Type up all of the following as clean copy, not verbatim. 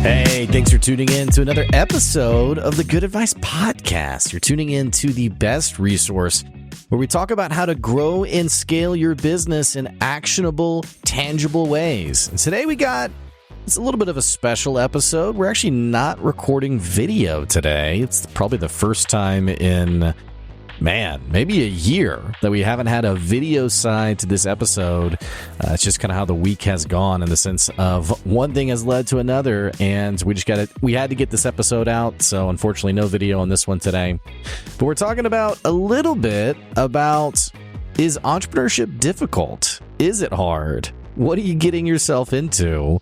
Hey, thanks for tuning in to another episode of the Good Advice Podcast. You're tuning in to the best resource where we talk about how to grow and scale your business in actionable, tangible ways. And today it's a little bit of a special episode. We're actually not recording video today. It's probably the first time in, maybe a year that we haven't had a video side to this episode. It's just kind of how the week has gone in the sense of one thing has led to another, and we had to get this episode out. So unfortunately, no video on this one today. But we're talking about a little bit about, is entrepreneurship difficult? Is it hard? What are you getting yourself into?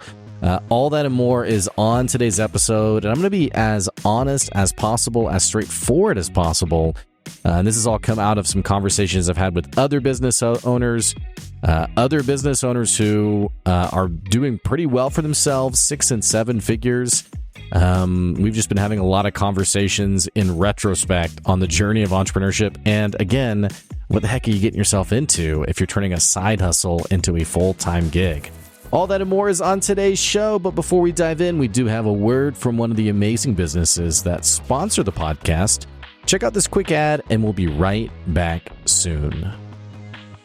All that and more is on today's episode, and I'm going to be as honest as possible, as straightforward as possible. And this has all come out of some conversations I've had with other business owners who are doing pretty well for themselves, 6 and 7 figures. We've just been having a lot of conversations in retrospect on the journey of entrepreneurship. And again, what the heck are you getting yourself into if you're turning a side hustle into a full-time gig? All that and more is on today's show, but before we dive in, we do have a word from one of the amazing businesses that sponsor the podcast. Check out this quick ad, and we'll be right back soon.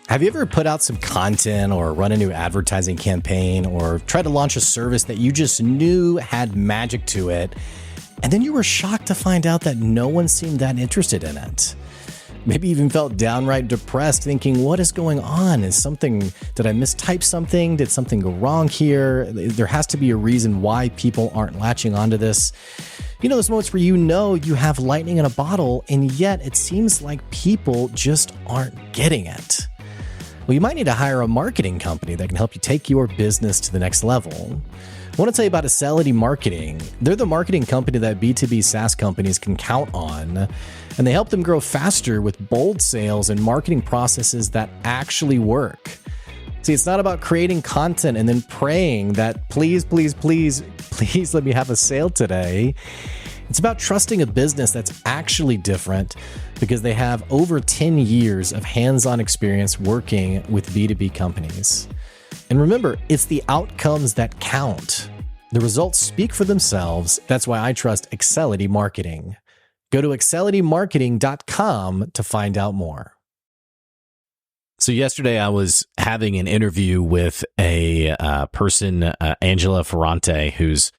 Have you ever put out some content or run a new advertising campaign or tried to launch a service that you just knew had magic to it, and then you were shocked to find out that no one seemed that interested in it? Maybe even felt downright depressed, thinking, what is going on? Did I mistype something? Did something go wrong here? There has to be a reason why people aren't latching onto this. You know, those moments where you have lightning in a bottle, and yet it seems like people just aren't getting it. Well, you might need to hire a marketing company that can help you take your business to the next level. I want to tell you about Excelity Marketing. They're the marketing company that B2B SaaS companies can count on, and they help them grow faster with bold sales and marketing processes that actually work. See, it's not about creating content and then praying that please let me have a sale today. It's about trusting a business that's actually different because they have over 10 years of hands-on experience working with B2B companies. And remember, it's the outcomes that count. The results speak for themselves. That's why I trust Excelity Marketing. Go to excelitymarketing.com to find out more. So yesterday I was having an interview with a person, Angela Ferrante, who's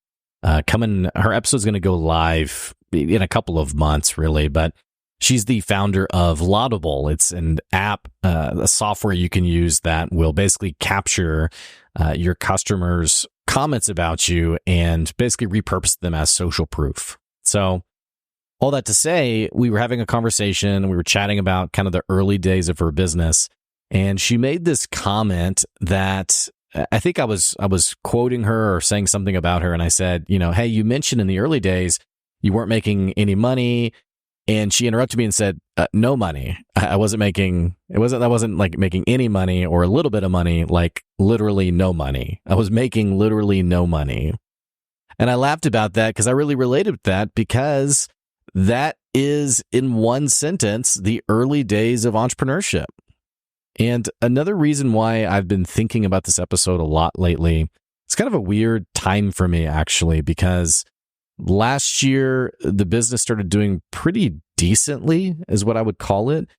coming. Her episode's going to go live in a couple of months, really, but she's the founder of Laudable. It's an app, a software you can use that will basically capture your customers' comments about you and basically repurpose them as social proof. So all that to say, we were having a conversation. We were chatting about kind of the early days of her business. And she made this comment that I think I was quoting her or saying something about her. And I said, hey, you mentioned in the early days you weren't making any money. And she interrupted me and said, no money. I wasn't making any money or a little bit of money, like literally no money. I was making literally no money. And I laughed about that because I really related with that, because that is, in one sentence, the early days of entrepreneurship. And another reason why I've been thinking about this episode a lot lately, it's kind of a weird time for me, actually, because last year, the business started doing pretty decently, is what I would call it.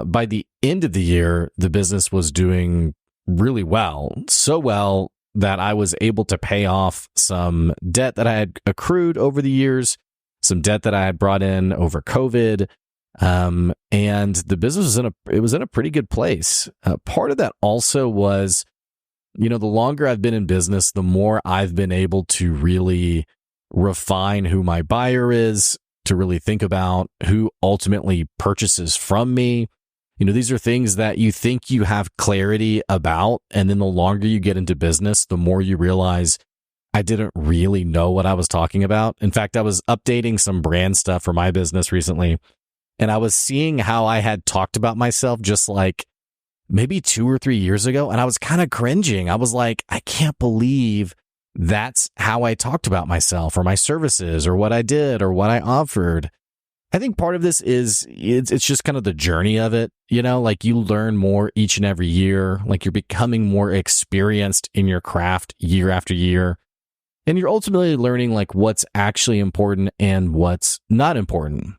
By the end of the year, the business was doing really well, so well that I was able to pay off some debt that I had accrued over the years, some debt that I had brought in over COVID. And the business was in a pretty good place. Part of that also was, the longer I've been in business, the more I've been able to really refine who my buyer is, to really think about who ultimately purchases from me. These are things that you think you have clarity about. And then the longer you get into business, the more you realize I didn't really know what I was talking about. In fact, I was updating some brand stuff for my business recently, and I was seeing how I had talked about myself just like maybe 2 or 3 years ago. And I was kind of cringing. I was like, I can't believe that's how I talked about myself or my services or what I did or what I offered. I think part of this is it's just kind of the journey of it. Like you learn more each and every year, like you're becoming more experienced in your craft year after year. And you're ultimately learning like what's actually important and what's not important.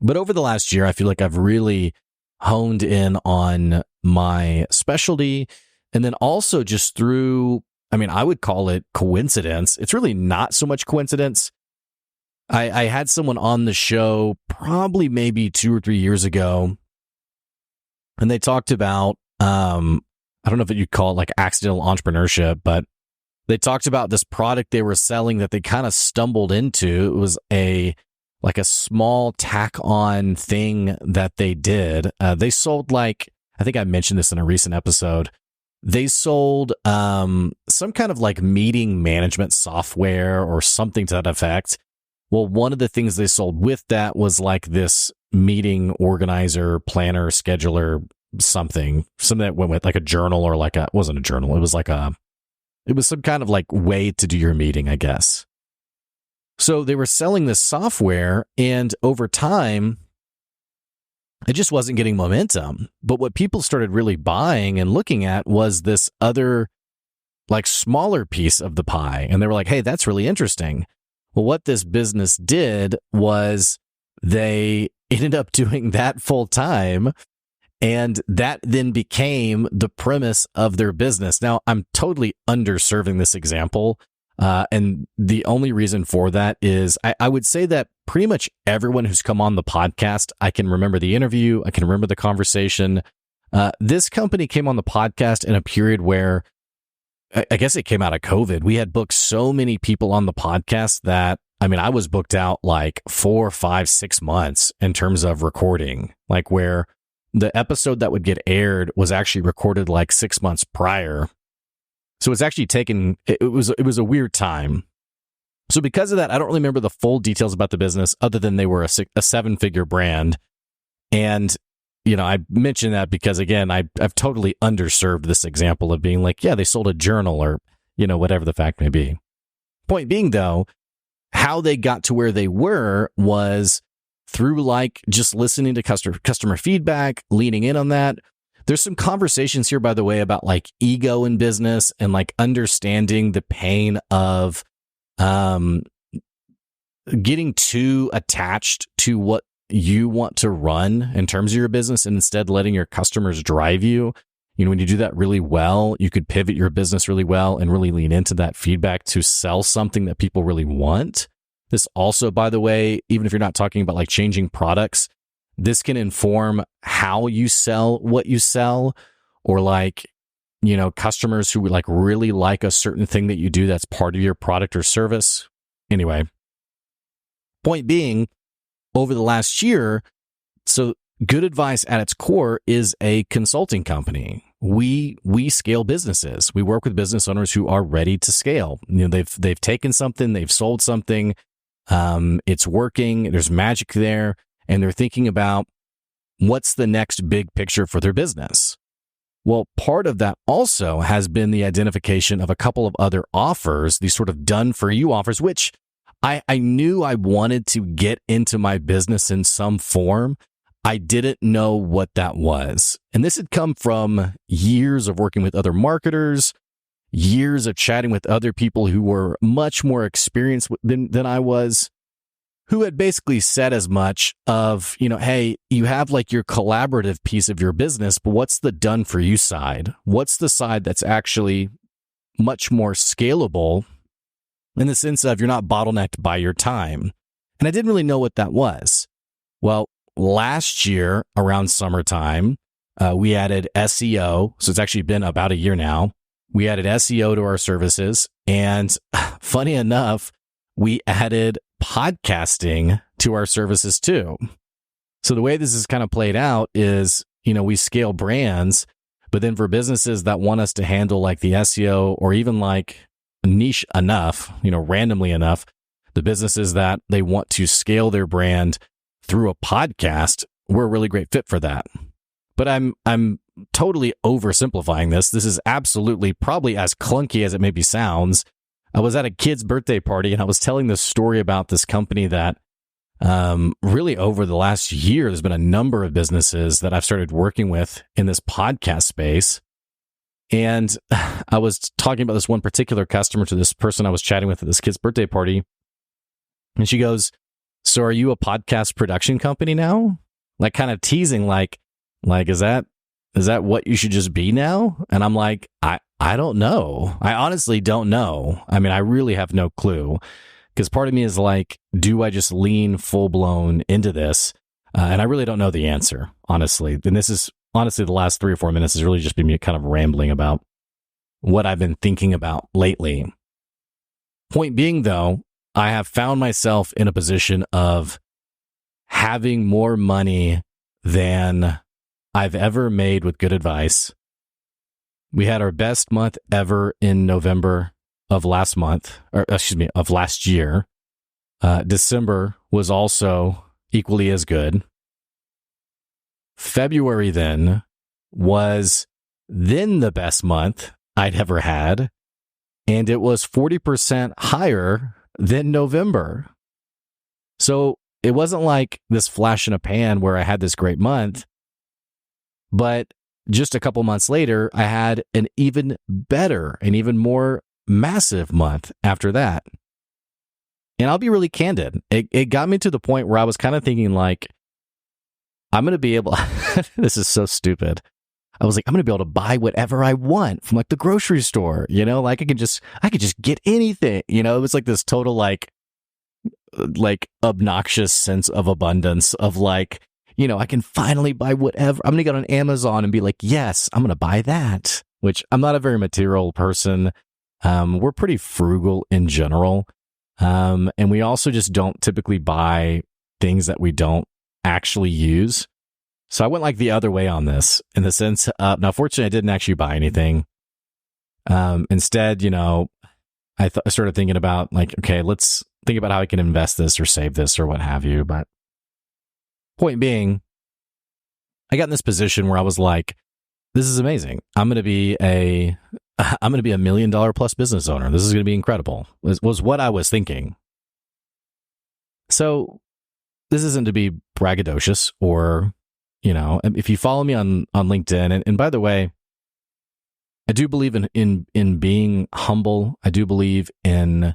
But over the last year, I feel like I've really honed in on my specialty. And then also just through, I would call it coincidence. It's really not so much coincidence. I had someone on the show probably maybe 2 or 3 years ago, and they talked about, I don't know if you'd call it like accidental entrepreneurship, but they talked about this product they were selling that they kind of stumbled into. It was a small tack on thing that they did. They sold I think I mentioned this in a recent episode. They sold some kind of like meeting management software or something to that effect. Well, one of the things they sold with that was like this meeting organizer, planner, scheduler, something that went with like a journal or it wasn't a journal. It was some kind of like way to do your meeting, I guess. So they were selling this software, and over time, it just wasn't getting momentum. But what people started really buying and looking at was this other like smaller piece of the pie. And they were like, hey, that's really interesting. Well, what this business did was they ended up doing that full time. And that then became the premise of their business. Now, I'm totally underserving this example. And the only reason for that is I would say that pretty much everyone who's come on the podcast, I can remember the interview. I can remember the conversation. This company came on the podcast in a period where I guess it came out of COVID. We had booked so many people on the podcast that, I was booked out like 4, 5, 6 months in terms of recording, like where the episode that would get aired was actually recorded like 6 months prior. So it's actually it was a weird time. So because of that, I don't really remember the full details about the business other than they were a 7-figure brand. And, I mentioned that because, again, I've totally underserved this example of being like, yeah, they sold a journal or, whatever the fact may be. Point being, though, how they got to where they were was through like just listening to customer feedback, leaning in on that. There's some conversations here, by the way, about like ego in business and like understanding the pain of getting too attached to what you want to run in terms of your business and instead letting your customers drive you. When you do that really well, you could pivot your business really well and really lean into that feedback to sell something that people really want. This also, by the way, even if you're not talking about like changing products, this can inform how you sell what you sell, or like, customers who like really like a certain thing that you do that's part of your product or service. Anyway, point being, over the last year, so Good Advice at its core is a consulting company. We scale businesses. We work with business owners who are ready to scale. They've taken something, they've sold something, it's working, there's magic there, and they're thinking about what's the next big picture for their business. Well, part of that also has been the identification of a couple of other offers, these sort of done-for-you offers, which I knew I wanted to get into my business in some form. I didn't know what that was. And this had come from years of working with other marketers, years of chatting with other people who were much more experienced than I was, who had basically said as much of, hey, you have like your collaborative piece of your business, but what's the done for you side? What's the side that's actually much more scalable in the sense of you're not bottlenecked by your time? And I didn't really know what that was. Well, last year around summertime, we added SEO. So it's actually been about a year now. We added SEO to our services. And funny enough, we added podcasting to our services too. So the way this is kind of played out is, we scale brands, but then for businesses that want us to handle like the SEO or even like niche enough, randomly enough, the businesses that they want to scale their brand through a podcast, we're a really great fit for that. But I'm totally oversimplifying this. This is absolutely probably as clunky as it maybe sounds. I was at a kid's birthday party and I was telling this story about this company that really over the last year, there's been a number of businesses that I've started working with in this podcast space. And I was talking about this one particular customer to this person I was chatting with at this kid's birthday party. And she goes, "So are you a podcast production company now?" Like kind of teasing, like, is that what you should just be now? And I'm like, I don't know. I honestly don't know. I mean, I really have no clue, because part of me is like, do I just lean full blown into this? And I really don't know the answer, honestly. And this is honestly the last 3 or 4 minutes has really just been me kind of rambling about what I've been thinking about lately. Point being, though, I have found myself in a position of having more money than I've ever made with good advice. We had our best month ever in November of last year. December was also equally as good. February then was the best month I'd ever had, and it was 40% higher than November. So it wasn't like this flash in a pan where I had this great month, but just a couple months later, I had an even better and even more massive month after that. And I'll be really candid. It got me to the point where I was kind of thinking like, I'm going to be able, this is so stupid. I was like, I'm going to be able to buy whatever I want from like the grocery store, like I could just get anything, it was like this total like obnoxious sense of abundance of like, I can finally buy whatever. I'm going to get on Amazon and be like, yes, I'm going to buy that, which I'm not a very material person. We're pretty frugal in general. And we also just don't typically buy things that we don't actually use. So I went like the other way on this in the sense, now fortunately I didn't actually buy anything. Instead, I started thinking about like, okay, let's think about how I can invest this or save this or what have you. But point being, I got in this position where I was like, this is amazing. I'm going to be a $1 million plus business owner. This is going to be incredible. Was what I was thinking. So this isn't to be braggadocious or, if you follow me on LinkedIn, and by the way, I do believe in being humble. I do believe in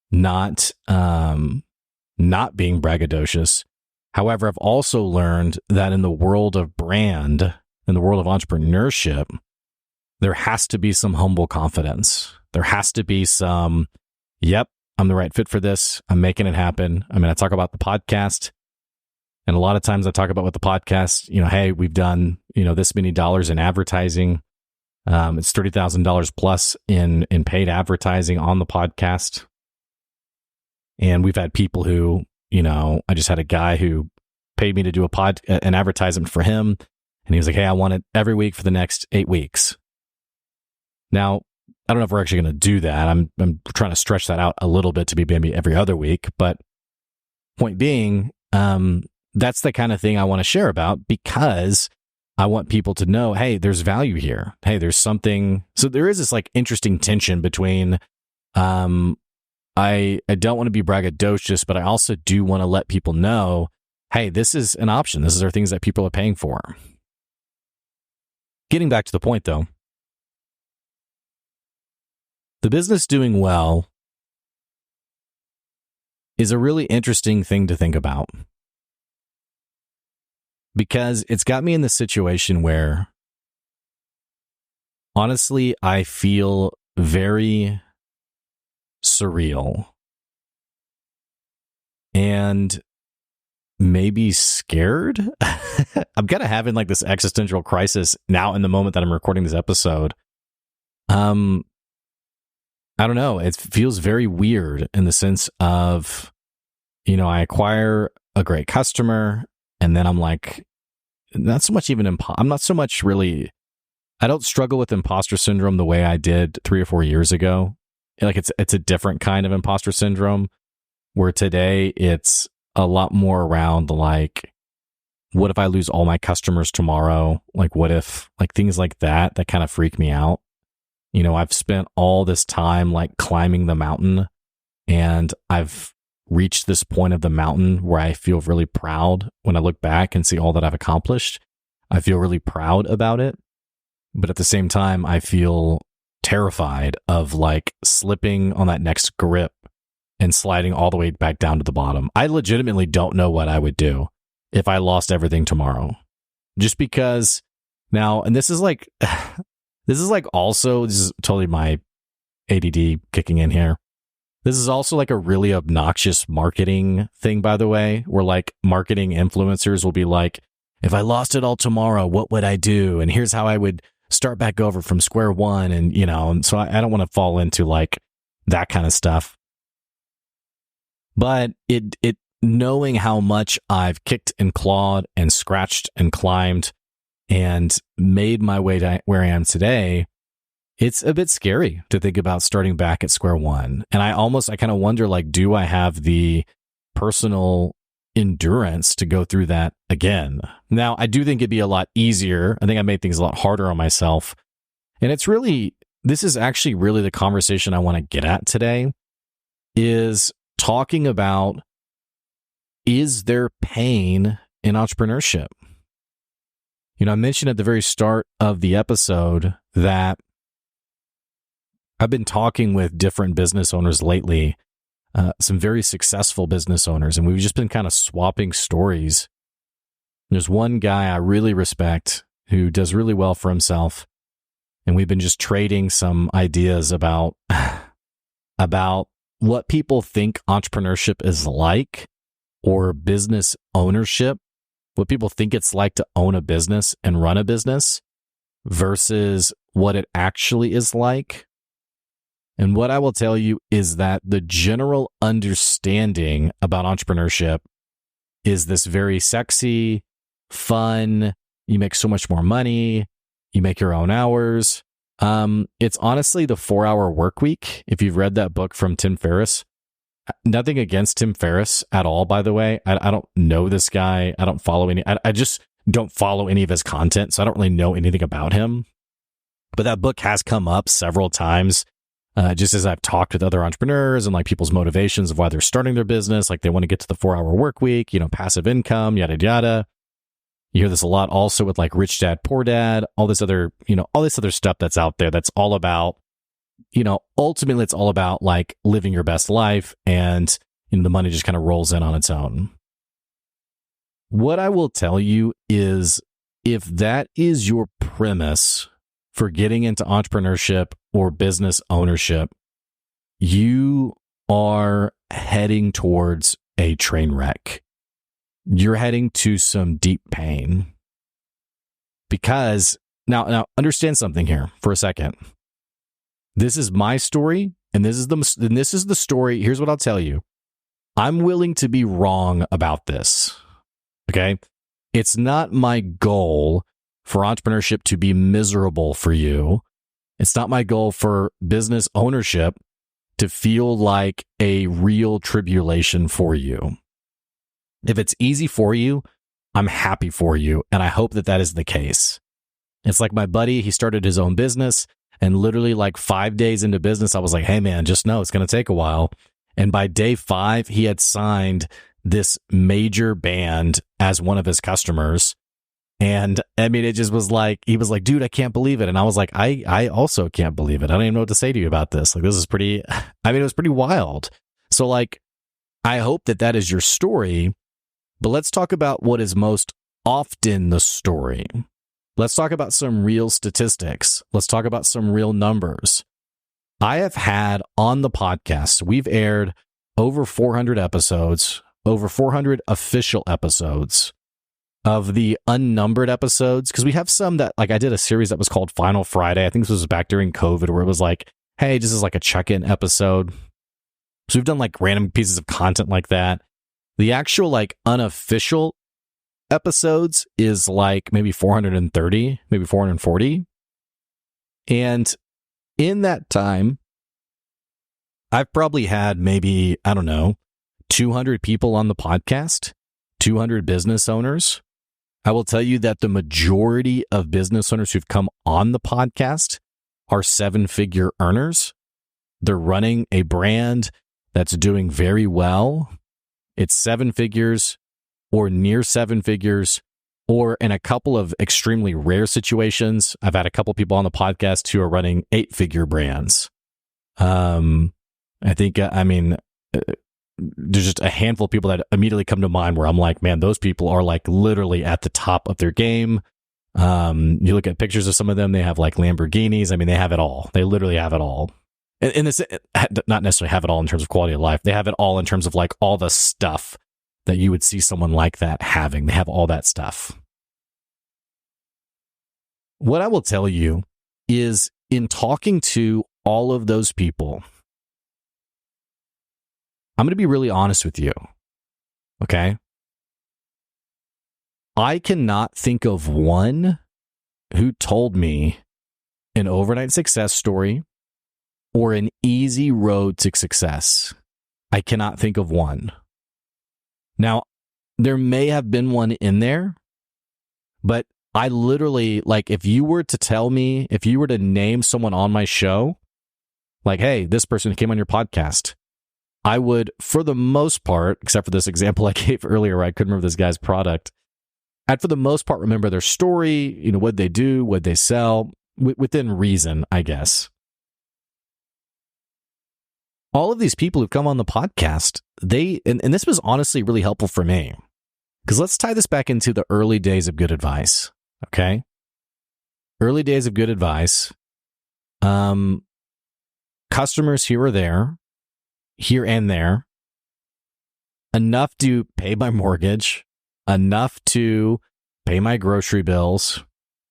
not being braggadocious. However, I've also learned that in the world of brand, in the world of entrepreneurship, there has to be some humble confidence. There has to be some, yep, I'm the right fit for this. I'm making it happen. I mean, I talk about the podcast, and a lot of times I talk about with the podcast, hey, we've done, this many dollars in advertising. It's $30,000 plus in paid advertising on the podcast. And we've had people who, I just had a guy who paid me to do an advertisement for him. And he was like, hey, I want it every week for the next 8 weeks. Now, I don't know if we're actually going to do that. I'm trying to stretch that out a little bit to be maybe every other week. But point being, that's the kind of thing I want to share about, because I want people to know, hey, there's value here. Hey, there's something. So there is this like interesting tension between, I don't want to be braggadocious, but I also do want to let people know, hey, this is an option. These are things that people are paying for. Getting back to the point though, the business doing well is a really interesting thing to think about, because it's got me in the situation where, honestly, I feel very surreal and maybe scared. I'm kind of having like this existential crisis now in the moment that I'm recording this episode. I don't know. It feels very weird in the sense of, I acquire a great customer, and then I'm like, not so much even, I'm not so much really, I don't struggle with imposter syndrome the way I did 3 or 4 years ago. Like it's a different kind of imposter syndrome, where today it's a lot more around like, what if I lose all my customers tomorrow? Like, what if, like things like that kind of freak me out. I've spent all this time like climbing the mountain, and I've reached this point of the mountain where I feel really proud when I look back and see all that I've accomplished. I feel really proud about it. But at the same time, I feel terrified of like slipping on that next grip and sliding all the way back down to the bottom. I legitimately don't know what I would do if I lost everything tomorrow. Just because now, and this is totally my ADD kicking in here. This is also like a really obnoxious marketing thing, by the way, where like marketing influencers will be like, if I lost it all tomorrow, what would I do? And here's how I would start back over from square one. And, and so I don't want to fall into like that kind of stuff. But it knowing how much I've kicked and clawed and scratched and climbed and made my way to where I am today, it's a bit scary to think about starting back at square one. And I kind of wonder, like, do I have the personal endurance to go through that again? Now, I do think it'd be a lot easier. I think I made things a lot harder on myself. And this is actually really the conversation I want to get at today, is talking about, is there pain in entrepreneurship? I mentioned at the very start of the episode that I've been talking with different business owners lately, some very successful business owners, and we've just been kind of swapping stories. There's one guy I really respect who does really well for himself, and we've been just trading some ideas about what people think entrepreneurship is like, or business ownership, what people think it's like to own a business and run a business versus what it actually is like. And what I will tell you is that the general understanding about entrepreneurship is this very sexy, fun, you make so much more money, you make your own hours. It's honestly the 4-hour work week. If you've read that book from Tim Ferriss, nothing against Tim Ferriss at all, by the way. I don't know this guy. I don't follow I just don't follow any of his content, so I don't really know anything about him. But that book has come up several times, just as I've talked with other entrepreneurs and like people's motivations of why they're starting their business. Like they want to get to the 4-hour work week, passive income, yada, yada. You hear this a lot also with like Rich Dad, Poor Dad, all this other stuff that's out there that's all about, ultimately it's all about like living your best life, and the money just kind of rolls in on its own. What I will tell you is, if that is your premise for getting into entrepreneurship or business ownership, you are heading towards a train wreck. You're heading to some deep pain. Because now understand something here for a second. This is my story, and this is the story. Here's what I'll tell you. I'm willing to be wrong about this. Okay? It's not my goal for entrepreneurship to be miserable for you. It's not my goal for business ownership to feel like a real tribulation for you. If it's easy for you, I'm happy for you, and I hope that is the case. It's like my buddy, he started his own business, and literally like 5 days into business, I was like, hey man, just know it's going to take a while. And by day 5, he had signed this major band as one of his customers. And I mean, it just was like, he was like, dude, I can't believe it. And I was like, I also can't believe it. I don't even know what to say to you about this. Like, this is it was pretty wild. So like, I hope that is your story, but let's talk about what is most often the story. Let's talk about some real statistics. Let's talk about some real numbers. I have had on the podcast, we've aired over 400 episodes, over 400 official episodes. Of the unnumbered episodes, because we have some that, like, I did a series that was called Final Friday. I think this was back during COVID, where it was like, hey, this is like a check-in episode. So we've done like random pieces of content like that. The actual like unofficial episodes is like maybe 430, maybe 440. And in that time, I've probably had maybe, 200 people on the podcast, 200 business owners. I will tell you that the majority of business owners who've come on the podcast are 7-figure earners. They're running a brand that's doing very well. It's 7 figures or near 7 figures or in a couple of extremely rare situations, I've had a couple people on the podcast who are running 8-figure brands. I think, there's just a handful of people that immediately come to mind where I'm like, man, those people are like literally at the top of their game. You look at pictures of some of them, they have like Lamborghinis. I mean, they have it all. They literally have it all. And this, not necessarily have it all in terms of quality of life. They have it all in terms of like all the stuff that you would see someone like that having. They have all that stuff. What I will tell you is, in talking to all of those people, I'm going to be really honest with you. Okay? I cannot think of one who told me an overnight success story or an easy road to success. I cannot think of one. Now, there may have been one in there, but I literally, like, if you were to name someone on my show, like, hey, this person came on your podcast, I would, for the most part, except for this example I gave earlier where I couldn't remember this guy's product, I'd for the most part remember their story, what they do, what they sell, within reason, I guess. All of these people who've come on the podcast, and this was honestly really helpful for me, because let's tie this back into the early days of good advice, okay? Early days of good advice, customers here and there, enough to pay my mortgage, enough to pay my grocery bills.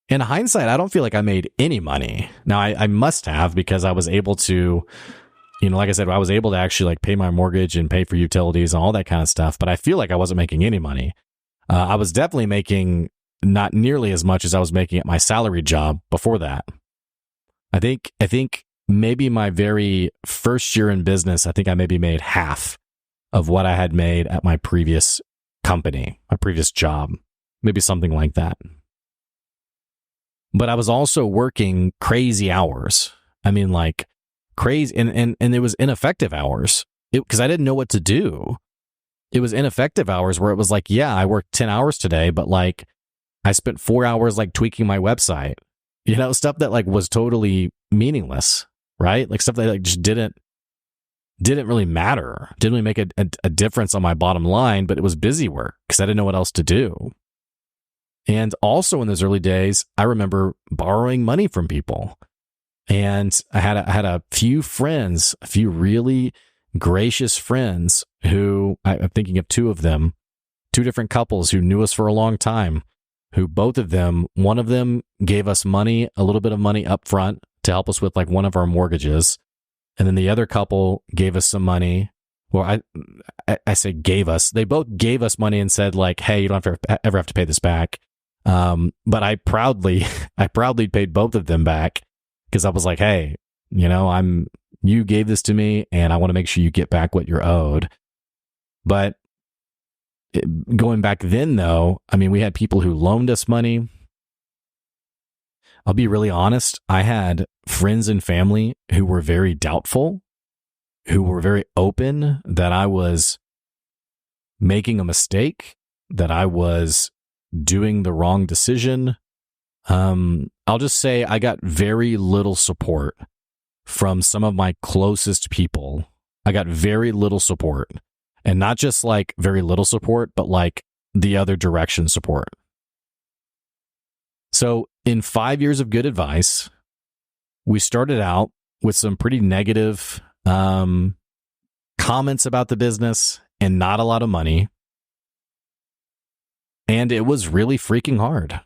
In hindsight, I don't feel like I made any money. Now, I must have, because I was able to, like I said, I was able to actually like pay my mortgage and pay for utilities and all that kind of stuff. But I feel like I wasn't making any money. I was definitely making not nearly as much as I was making at my salary job before that. I think maybe my very first year in business, I think I maybe made half of what I had made at my previous company, my previous job, maybe something like that. But I was also working crazy hours. I mean, like crazy, and it was ineffective hours because I didn't know what to do. It was ineffective hours where it was like, yeah, I worked 10 hours today, but like I spent 4 hours like tweaking my website, stuff that like was totally meaningless, right? Like stuff that like just didn't really matter, didn't really make a difference on my bottom line, but it was busy work because I didn't know what else to do. And also in those early days, I remember borrowing money from people. And I had a few friends, a few really gracious friends who, I'm thinking of two of them, two different couples who knew us for a long time, who one of them gave us money, a little bit of money up front to help us with like one of our mortgages. And then the other couple gave us some money. Well, I say gave us. They both gave us money and said like, hey, you don't ever have to pay this back. But I proudly paid both of them back because I was like, hey, you gave this to me and I want to make sure you get back what you're owed. But going back then though, I mean, we had people who loaned us money. I'll be really honest. I had friends and family who were very doubtful, who were very open that I was making a mistake, that I was doing the wrong decision. I'll just say I got very little support from some of my closest people. I got very little support, and not just like very little support, but like the other direction support. So in 5 years of good advice, we started out with some pretty negative comments about the business and not a lot of money. And it was really freaking hard.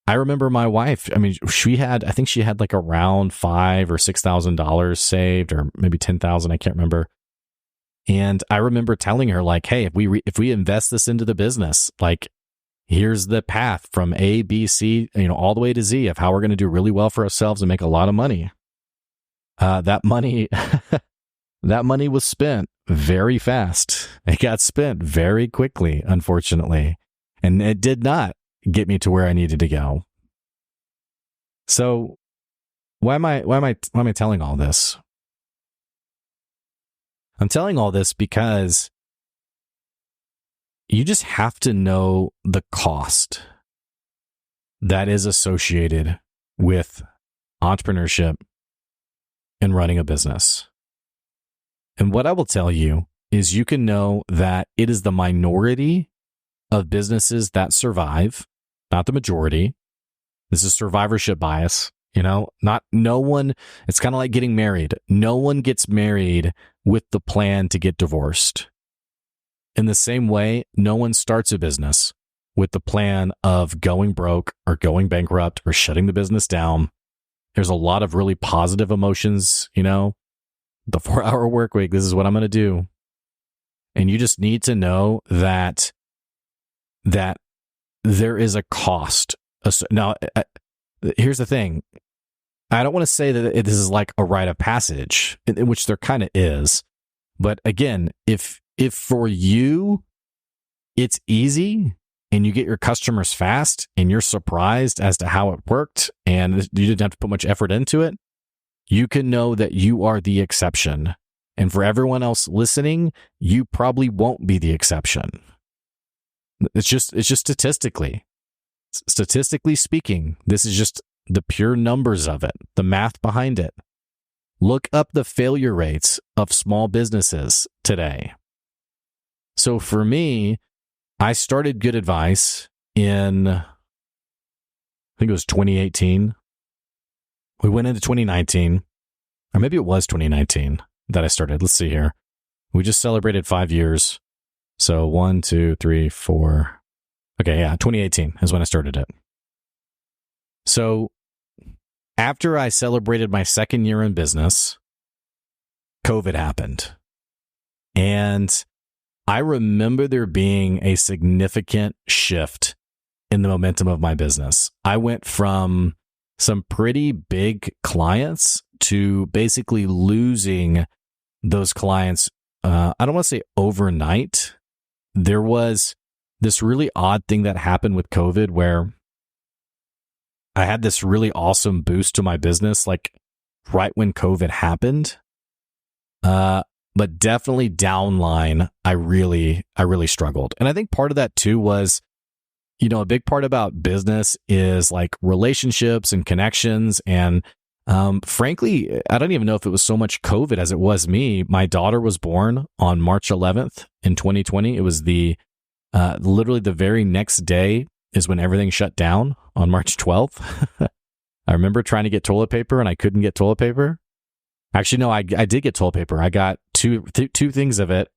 I remember my wife, I mean, I think she had like around $5,000 or $6,000 saved, or maybe 10,000, I can't remember. And I remember telling her like, hey, if we invest this into the business, like here's the path from A, B, C, all the way to Z of how we're going to do really well for ourselves and make a lot of money. That money was spent very fast. It got spent very quickly, unfortunately. And it did not get me to where I needed to go. So why am I telling all this? I'm telling all this because you just have to know the cost that is associated with entrepreneurship and running a business. And what I will tell you is you can know that it is the minority of businesses that survive, not the majority. This is survivorship bias, no one, it's kind of like getting married. No one gets married with the plan to get divorced. In the same way, no one starts a business with the plan of going broke or going bankrupt or shutting the business down. There's a lot of really positive emotions, the 4-hour work week, this is what I'm going to do. And you just need to know that there is a cost. Now, here's the thing. I don't want to say that this is like a rite of passage, in which there kind of is. But again, if for you, it's easy and you get your customers fast and you're surprised as to how it worked and you didn't have to put much effort into it, you can know that you are the exception. And for everyone else listening, you probably won't be the exception. It's just statistically speaking, this is just the pure numbers of it, the math behind it. Look up the failure rates of small businesses today. So for me, I started Good Advice in, I think it was 2018. We went into 2019, or maybe it was 2019 that I started. Let's see here. We just celebrated 5 years. So 1, 2, 3, 4. Okay, yeah, 2018 is when I started it. So after I celebrated my second year in business, COVID happened. And I remember there being a significant shift in the momentum of my business. I went from some pretty big clients to basically losing those clients. I don't want to say overnight. There was this really odd thing that happened with COVID where I had this really awesome boost to my business, like right when COVID happened. But definitely downline, I really struggled. And I think part of that too was, a big part about business is like relationships and connections. And frankly, I don't even know if it was so much COVID as it was me. My daughter was born on March 11th in 2020. It was literally the very next day is when everything shut down on March 12th. I remember trying to get toilet paper and I couldn't get toilet paper. Actually, no, I did get toilet paper. I got two things of it.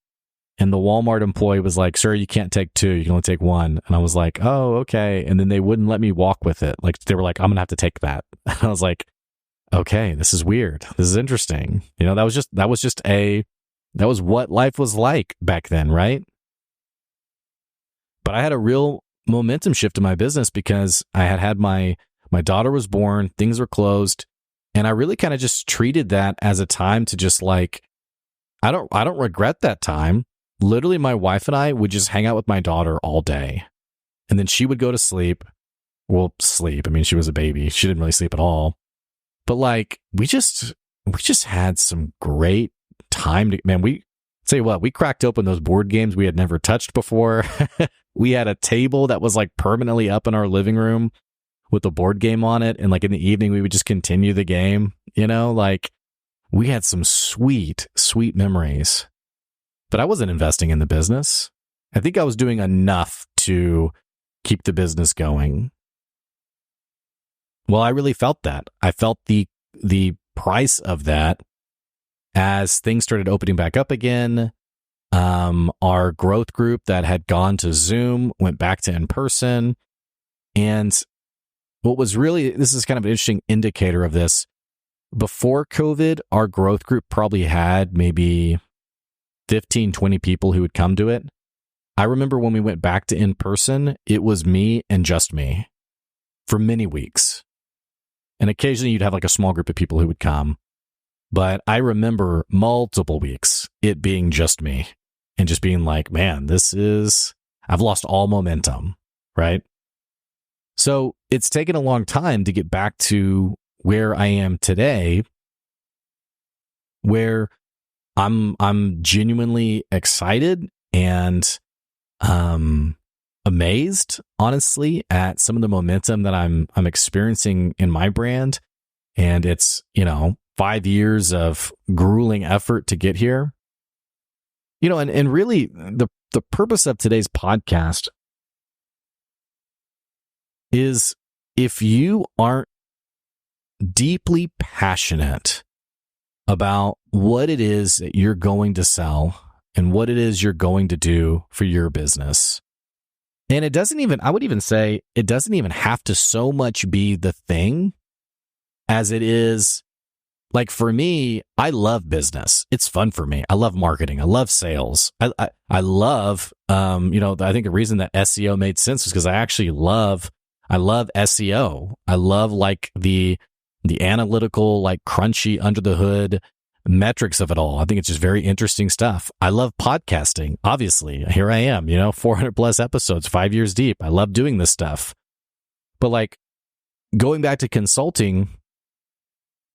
And the Walmart employee was like, "Sir, you can't take 2. You can only take 1." And I was like, "Oh, okay." And then they wouldn't let me walk with it. Like they were like, "I'm going to have to take that." And I was like, "Okay, this is weird. This is interesting." That was what life was like back then, right? But I had a real momentum shift in my business because I had my daughter was born, things were closed. And I really kind of just treated that as a time to just like, I don't regret that time. Literally, my wife and I would just hang out with my daughter all day. And then she would go to sleep. Well, sleep. I mean, she was a baby. She didn't really sleep at all. But like, we just had some great time. We tell you what, we cracked open those board games we had never touched before. We had a table that was like permanently up in our living room with a board game on it. And like in the evening, we would just continue the game, like we had some sweet, sweet memories, but I wasn't investing in the business. I think I was doing enough to keep the business going. Well, I really felt that. I felt the price of that as things started opening back up again. Our growth group that had gone to Zoom went back to in person. And what was really, this is kind of an interesting indicator of this. Before COVID, our growth group probably had maybe 15, 20 people who would come to it. I remember when we went back to in person, it was me and just me for many weeks. And occasionally you'd have like a small group of people who would come. But I remember multiple weeks it being just me and just being like, man, I've lost all momentum, right? So it's taken a long time to get back to where I am today, where I'm genuinely excited and amazed, honestly, at some of the momentum that I'm experiencing in my brand. And it's, 5 years of grueling effort to get here. And really the purpose of today's podcast is, if you aren't deeply passionate about what it is that you're going to sell and what it is you're going to do for your business. And I would even say it doesn't even have to so much be the thing as it is. Like, for me, I love business. It's fun for me. I love marketing. I love sales. I love, I think the reason that SEO made sense is because I love SEO. I love like the analytical, like crunchy under the hood metrics of it all. I think it's just very interesting stuff. I love podcasting. Obviously, here I am, 400 plus episodes, 5 years deep. I love doing this stuff. But like, going back to consulting,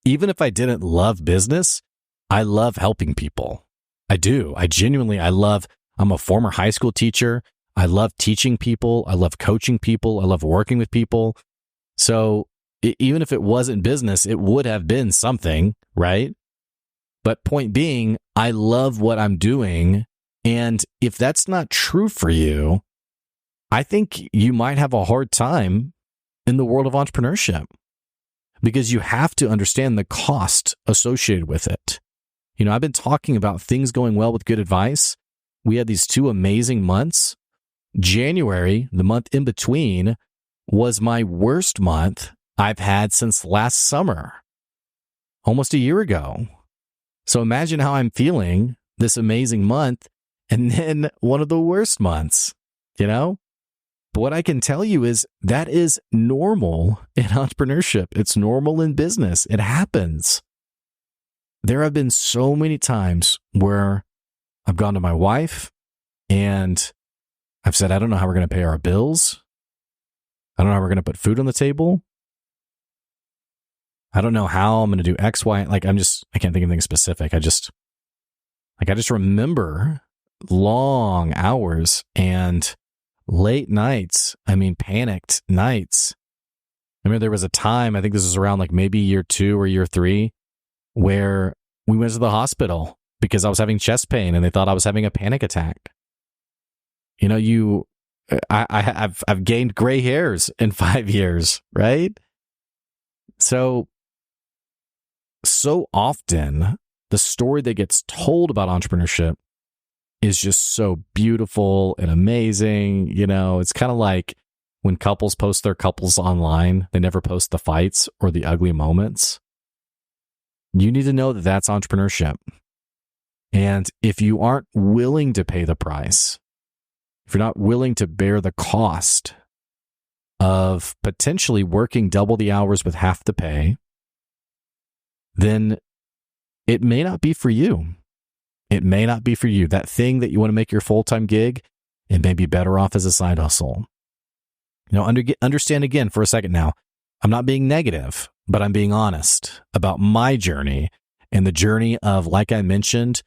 even if I didn't love business, I love helping people. I do. I'm a former high school teacher. I love teaching people. I love coaching people. I love working with people. So even if it wasn't business, it would have been something, right? But point being, I love what I'm doing. And if that's not true for you, I think you might have a hard time in the world of entrepreneurship, because you have to understand the cost associated with it. I've been talking about things going well with good advice. We had these 2 amazing months. January, the month in between, was my worst month I've had since last summer, almost a year ago. So imagine how I'm feeling this amazing month and then one of the worst months, But what I can tell you is that is normal in entrepreneurship. It's normal in business. It happens. There have been so many times where I've gone to my wife and I've said, I don't know how we're going to pay our bills. I don't know how we're going to put food on the table. I don't know how I'm going to do X, Y. I can't think of anything specific. I just remember long hours and late nights. Panicked nights. I remember there was a time, I think this was around like maybe year 2 or year 3, where we went to the hospital because I was having chest pain and they thought I was having a panic attack. I've gained gray hairs in 5 years, right? So often the story that gets told about entrepreneurship is just so beautiful and amazing. It's kind of like when couples post their couples online, they never post the fights or the ugly moments. You need to know that that's entrepreneurship. And if you aren't willing to pay the price, if you're not willing to bear the cost of potentially working double the hours with half the pay, then it may not be for you. It may not be for you. That thing that you want to make your full-time gig, it may be better off as a side hustle. Understand again for a second now, I'm not being negative, but I'm being honest about my journey and the journey of, like I mentioned,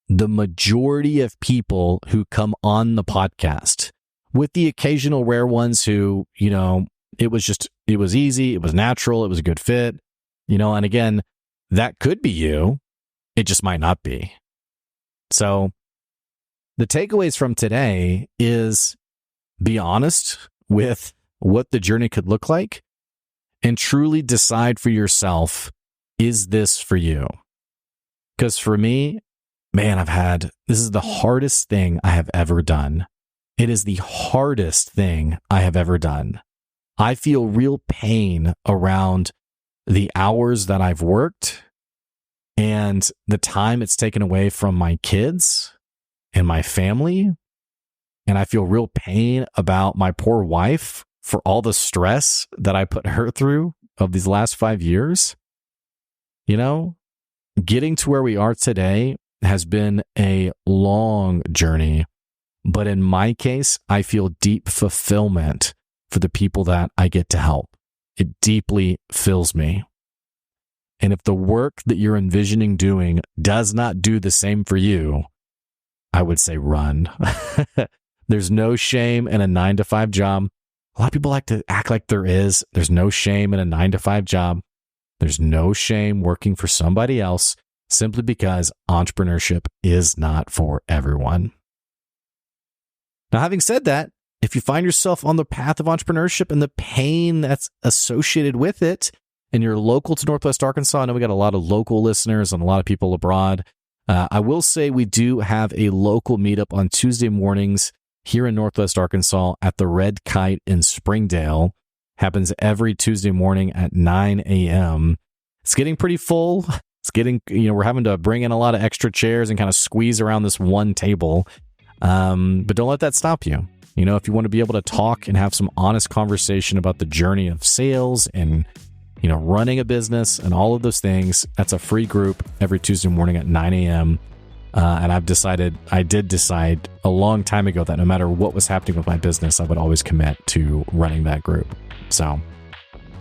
the majority of people who come on the podcast, with the occasional rare ones who, it was easy, it was natural, it was a good fit, and again, that could be you. It just might not be. So the takeaways from today is, be honest with what the journey could look like and truly decide for yourself, is this for you? Because for me, man, this is the hardest thing I have ever done. It is the hardest thing I have ever done. I feel real pain around the hours that I've worked and the time it's taken away from my kids and my family. And I feel real pain about my poor wife for all the stress that I put her through of these last 5 years. Getting to where we are today has been a long journey. But in my case, I feel deep fulfillment for the people that I get to help. It deeply fills me. And if the work that you're envisioning doing does not do the same for you, I would say run. There's no shame in a 9-to-5 job. A lot of people like to act like there is. There's no shame in a 9-to-5 job. There's no shame working for somebody else simply because entrepreneurship is not for everyone. Now, having said that, if you find yourself on the path of entrepreneurship and the pain that's associated with it, and you're local to Northwest Arkansas, I know we got a lot of local listeners and a lot of people abroad. I will say we do have a local meetup on Tuesday mornings here in Northwest Arkansas at the Red Kite in Springdale. Happens every Tuesday morning at 9 a.m. It's getting pretty full. It's getting, we're having to bring in a lot of extra chairs and kind of squeeze around this one table. But don't let that stop you. If you want to be able to talk and have some honest conversation about the journey of sales and, running a business and all of those things, that's a free group every Tuesday morning at 9 a.m. And I did decide a long time ago that no matter what was happening with my business, I would always commit to running that group. So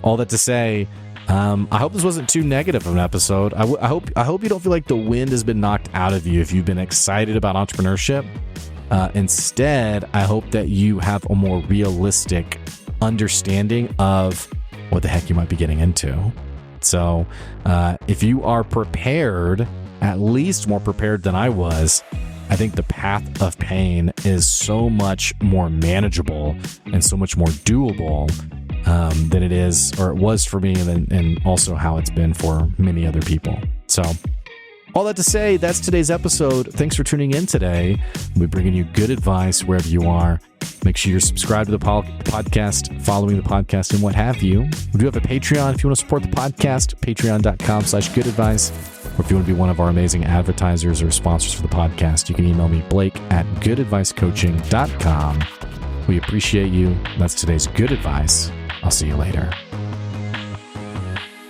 all that to say, I hope this wasn't too negative of an episode. I hope you don't feel like the wind has been knocked out of you if you've been excited about entrepreneurship. Instead, I hope that you have a more realistic understanding of what the heck you might be getting into. So if you are prepared, at least more prepared than I was, I think the path of pain is so much more manageable and so much more doable than it is, or it was for me, and also how it's been for many other people. So all that to say, that's today's episode. Thanks for tuning in today. We're bringing you good advice wherever you are. Make sure you're subscribed to the podcast, following the podcast, and what have you. We do have a Patreon if you want to support the podcast, patreon.com/goodadvice. Or if you want to be one of our amazing advertisers or sponsors for the podcast, you can email me, blake@goodadvicecoaching.com. We appreciate you. That's today's good advice. I'll see you later.